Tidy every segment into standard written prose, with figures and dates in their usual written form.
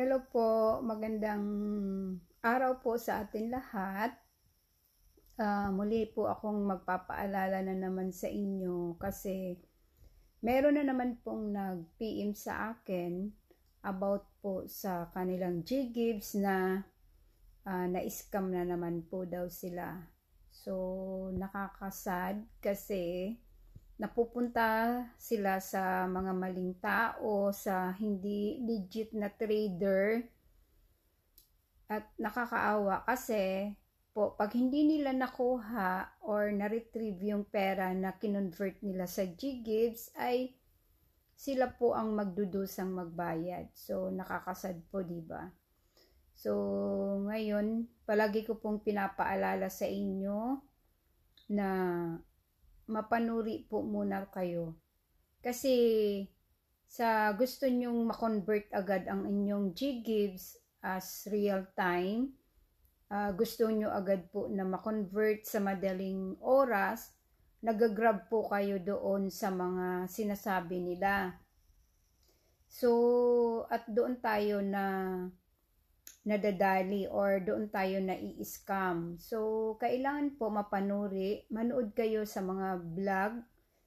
Hello po, magandang araw po sa atin lahat. Muli po akong magpapaalala na naman sa inyo kasi meron na naman pong nag-PM sa akin about po sa kanilang G-Gives na na-scam na naman po daw sila. So, nakakasad kasi napupunta sila sa mga maling tao, sa hindi legit na trader, at nakakaawa kasi po pag hindi nila nakuha or na-retrieve yung pera na kinonvert nila sa G-Gives ay sila po ang magdudusang magbayad. So nakakasad po, di ba? So ngayon palagi ko pong pinapaalala sa inyo na mapanuri po muna kayo. Kasi sa gusto nyong makonvert agad ang inyong G-Gives as real time, gusto nyo agad po na makonvert sa madaling oras, nagagrab po kayo doon sa mga sinasabi nila. So, at doon tayo na nadadali or doon tayo na i-scam. So, kailangan po mapanuri, manood kayo sa mga vlog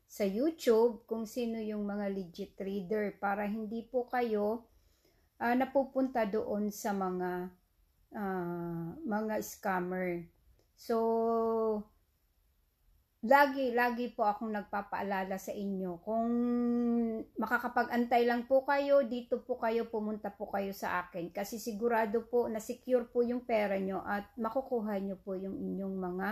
sa YouTube kung sino yung mga legit trader para hindi po kayo napupunta doon sa mga scammer. So, lagi po akong nagpapaalala sa inyo. Kung makakapag-antay lang po kayo, dito po kayo, pumunta po kayo sa akin. Kasi sigurado po na secure po yung pera nyo at makukuha nyo po yung inyong mga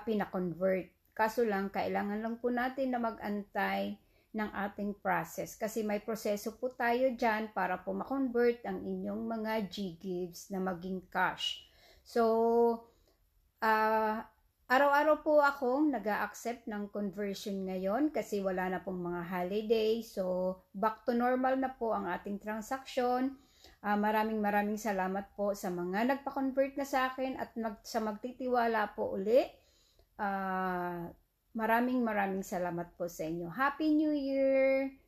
pinakonvert. Kaso lang, kailangan lang po natin na mag-antay ng ating process. Kasi may proseso po tayo dyan para po makonvert ang inyong mga G-Gives na maging cash. So, araw-araw po akong nag-a-accept ng conversion ngayon kasi wala na pong mga holiday. So, back to normal na po ang ating transaction. Maraming salamat po sa mga nagpa-convert na sa akin at sa magtitiwala po uli. Maraming salamat po sa inyo. Happy New Year!